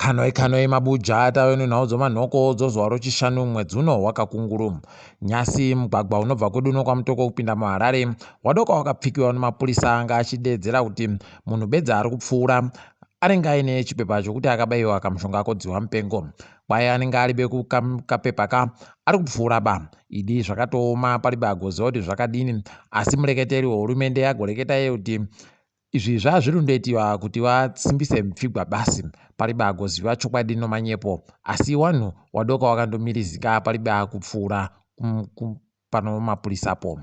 Kanoi mabuja taweni nhau dzomanhoko dzozuva rechishanu mwedzi uno waKakunguru. Nyasi mugwagwa unobva kuduno kwamutoko kupinda muHarare wadoka wakapfikiwa nemapurisa anga achidedzera kuti munhu bedza ari kupfuura anenge aine chipepa chokuti akabayiwa kamushonga kodziwa mupengo. Kwaye anenge ari bekukapepa ka ari kupfuura ba. Idi zvakatooma paribe agoziva kuti zvakadini, asi mureketeri wehurumende agoreketa iye kuti izvi zvazviri kundoitiwa kuti vasimbise mupfigwa basi, paribe agoziva chokwadi nomanyepo, asi wanhu wadoka wakandomirizika paribe akupfuura pano mapurisapo.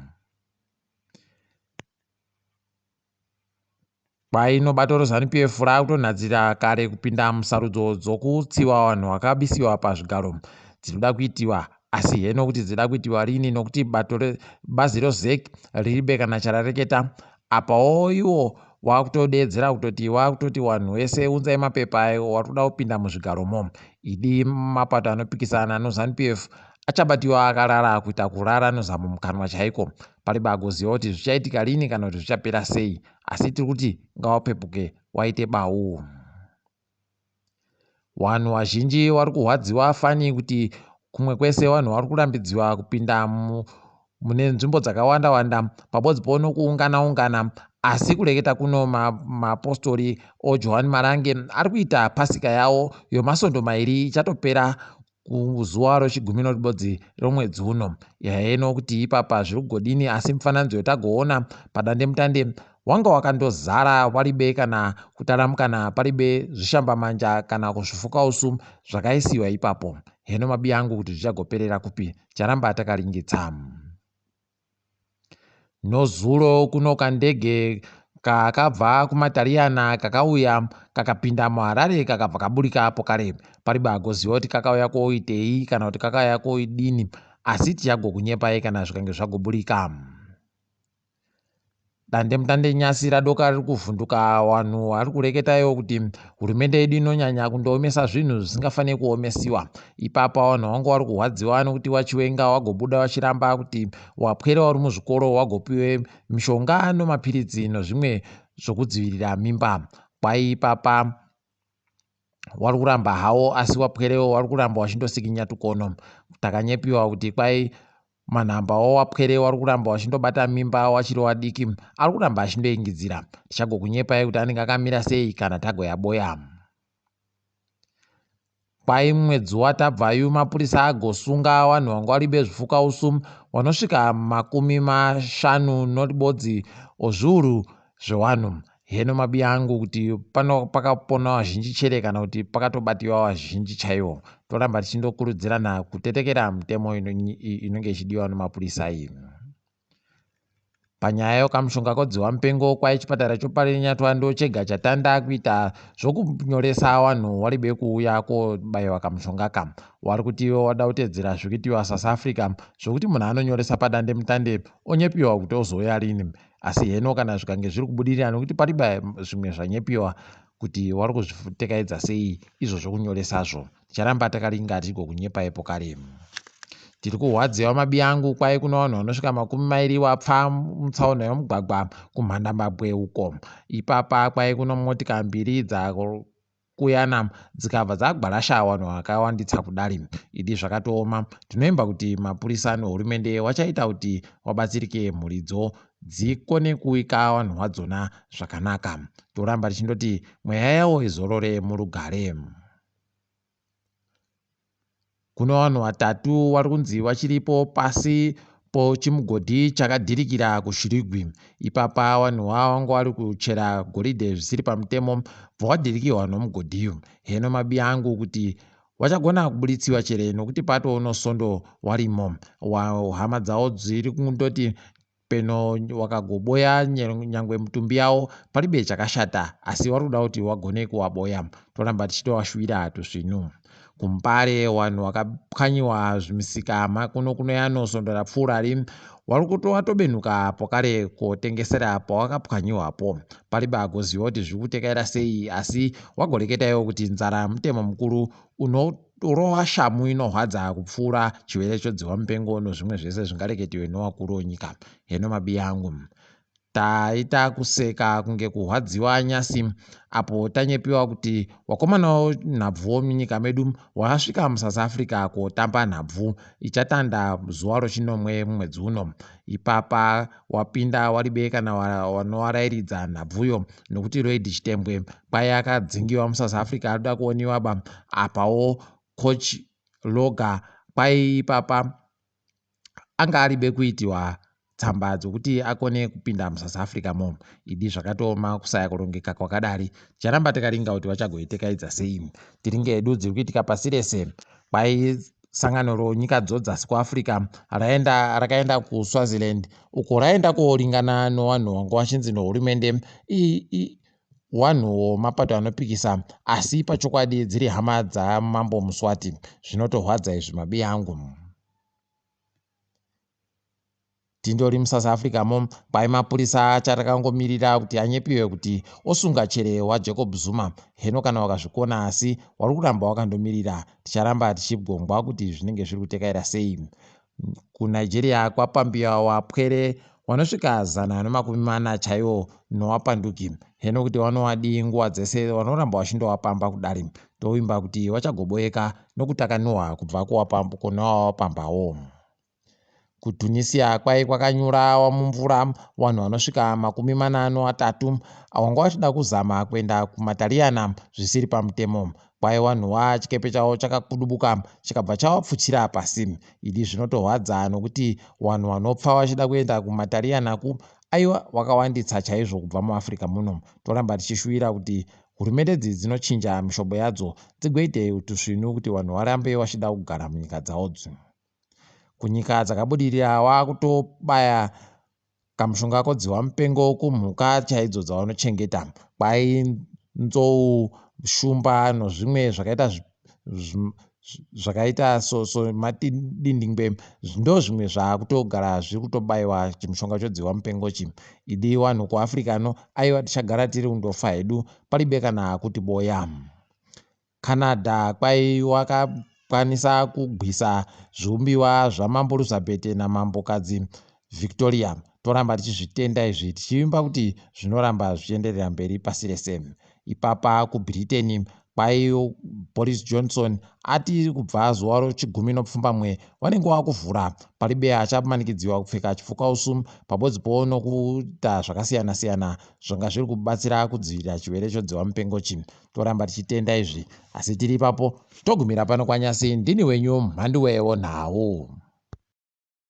Kwaino bato reZanu-PF rakutonhadzirira kare kupinda musarudzo dzokutsiva vanhu vakabisiwa pazvigaro dzinoda kuitiwa, asi heno kuti dzinoda kuitiwa rini, nokuti bazi reZEC riribe kana charareketa apawo iwo wakutodedzera kutoti vanhu vese unzai mapepa warikuda kupinda muzvigaromo. Idi mapato anopikisana noZanu-PF achabatiwa akarara kuita kurara nozamu mukanwa chaiko, paribe agoziva kuti zvichaitika rini kana kuti zvichapera sei, asi tiri kuti ngavapepuke waite bau. Vanhu vazhinji vari kurwadziwa fani kuti kumwe kwese vanhu vari kurambidziwa kupinda mune nzvimbo dzakawanda pabodzi pono kuungana, asi kureketa kuno mapostori oJohani Marange ari kuita pasika yawo yomasondo mairi ichatopera kuzuva rechigumi noribodzi romwedzi uno. Yaheno kuti ipapa zviri kugodini, asi mufananidzo yotagoona padandemutande wanga wakandozara waribe kana kutaramukana paribe zvishambamanja kana kuzvifuka usu zvakaisiwa ipapo. Heno mabiya angu kuti zvichagoperera kupi, charamba takaringitsa. Nozuro kuno kandege kakabva kumatariyana kakauya kakapinda muHarare kakabva kaburika apo kare, paribe agoziva kuti kakauya koitei kana kuti kakauya koidini, asi tichagokunyepai kana zvikange zvagoburika. Dandemutande nyasi radoka riri kuvhunduka, vanhu vari kureketayo kuti hurumende yedu inonyanya kundoomesa zvinhu zvisingafaniri kuomesiwa. Ipapa vanhu vangu vari kurwadziwa nokuti waChiwenga wagobuda wachiramba kuti wapwere vari muzvikoro wagopiwe mishonga nomapiritsi nezvimwe zvokudzivirira mimba. Kwai ipapa wari kuramba hawo, asi wapwerewo wari kuramba wachindosikinya tukono. Takanyepiwa kuti kwai manhamba wapwere wari kuramba wachindobata mimba wachiri wadiki ari kuramba achindoingidzira. Tichagokunyepai kuti anenge akamira sei kana tagoyaboya. Kwai mwedzi watabvayo mapurisa agosunga vanhu vanga vari bezvifuka usu vanosvika 50 noribodzi ozviuru zvevanhu. Heno mabiya angu kuti pano pakapona vazhinji chere kana kuti pakatobatiwa vazhinji chaivo. Toramba tichindokurudzirana kutetekera mitemo inenge ichidiwa nemapurisa iyi. Panyaya yokamushonga kodziwa mupengo, kwai chipatara chopaRenyatwa ndo chega chatanda kuita zvokunyoresa vanhu waribe kuuya kobayiwa kamushonga ka. Wari kuti wada kutedzera zvirikuitiwa South Africa zvokuti munhu anonyoresa padandemutande onyepiwa kuti ozouya rini, asi heno kana zvikange zviri kubudirira nokuti paribe zvimwe zvanyepiwa kuti wari kuzvitekaidza sei izvozvo kunyoresazvo. Ticharamba takaringa tigokunyepaipo kare. Tiri kurwadziwa mabiya angu, kwai kuno vanhu vanosvika 20 wapfa mutsaona yomugwagwa kuMhanduwe uko. Ipapa kwai kuno motika mbiri dzakuyana dzikabva dzagwarasha vanhu vakawanditsa kudari. Idi zvakatooma. Tinoimba kuti mapurisa nehurumende wachaita kuti wabatsirike mhuridzo dzikone kuika vanhu vadzona zvakanaka. Toramba tichindoti mweya yawo izorore murugare. Kuno vanhu vatatu vari kunzi vachiripo pasi pochimugodhi chakadhirikira kuShirigwi. Ipapa vanhu vanga vari kuchera goridhe zvisiri pamutemo bvawadhirikiwa nomugodhiyo. Heno mabiya angu kuti vachagona kubuditsiwa chere nokuti patoono svondo warimo. Hama dzavo dziri kundoti peno wakagoboya nyangwe mutumbi yavo paribe chakashata, asi vari kuda kuti wagone kuwaboya. Toramba tichitowashuvira tuzvinu. Kumpare vanhu vakapwanyiwa zvimisika kuno yano svondo rapfuura ri vari kutowatobenuka apo kare kotengesera pawakapwanyiwapo. Paribe agoziva kuti zviri kutekaira sei, asi wagoreketayo kuti nzara mutemo mukuru unorova shamu inorwadza kupfuura chirwere chodziwa mupengo nezvimwe zvese zvingareketiwe nevakuru venyika. Heno mabiya angu taita kuseka kunge kuhwadziwa nyasi apo tanyepiwa kuti wakomanawo nhabvuwo munyika medu wasvika muSouth Africa kotamba nhabvu ichatanda zuva rochinomwe mumwedzi uno. Ipapa wapinda waribe kana wanowarairidza nhabvuyo nokuti Lloyd Chitembwe kwai akadzingiwa muSouth Africa anoda kuoniwa apawo coach Loga kwai ipapa anga aribe kuitiwa tsamba dzokuti akone kupinda muSouth Africa mo. Idi zvakatoma kusaya kurongeka kwakadari ticharamba takaringa kuti vachagoitekaidza sei. Tiringe edu dziri kuitika pasi rese. Kwai sangano ronyika dzose kuAfrica rakaenda kuSwaziland uko raenda koringana nevanhu vanga vachinzi nehurumende wanhu mapato anopikisa asi pachokwadi dziri hama dzamambo Muswati. Zvinotorwadza izvi mabiya angu. Tindori muSouth Africa mo kwai mapurisa acharakangomirira kuti anyepiwe kuti osunga chere waJacob Zuma. Heno kana wakazvikona asi wari kuramba wakandomirira ticharamba tichibgongwa kuti zvinenge zviri kutekaira sei. KuNigeria kwapambiwa wapwere wanosvika 140 chaiwo nowapanduki. Heno kuti wanovadi nguva dzese vanoramba vachindovapamba kudari tovimba kuti vachagoboeka nokutakanwa kubva kunowapambawo. KuTunisia kwai kwakanyura mumvura vanhu vanosvika 43 vanga vachida kuzama kuenda kumatariyana zvisiri pamutemo. Kwai vanhuwa chikepe chavo chakakudubuka chikabva chavapfuchira pasi. Idi zvinotorwadza nokuti vanhu vanopfa vachida kuenda kumatariyanaku aiwa wakawanditsa chaizvo kubva muAfrica muno. Toramba tichishuvira kuti hurumende dzinochinja mishombo yadzo dzigoite utusvinu kuti vanhu varambe vachida kugara munyika dzavodzo. Kunyika dzakabudirira wakutobaya kamushonga kodziwa mupengo kumhuka chaidzo dzavanochengeta. Kwai nzou, shumba nezvimwe zvakaita matindingwe ndo zvimwe zvakutogara zviri kutobayiwa chimushonga chodziwa mupengochi. Idi wanhu kuAfrica no aiwa tichagara tiri kundofa hedu paribe kana kuti boya. Canada kwai wakakwanisa kugwisa zvumbiwa zvamambo Elizabeth namambokadzi Victoria. Toramba tichizvitenda izvi tichivimba kuti zvinoramba zvichienderera mberi pasi rese. Ipapa kuBritain kwai Boris Johnson ati kubva zuva rochigumi vanenge vakuvhura paribe achamanikidziwa kupfeka chipfukausu pabodzi nokuita zvakasiyana siyana zvanga zviri kubatsira kudzivirira chirwere chodziwa mupengochi. Toramba tichitenda izvi asi tiri ipapo togumira pano kwanyasi. Ndini wenyu mhanduwe WeNhau.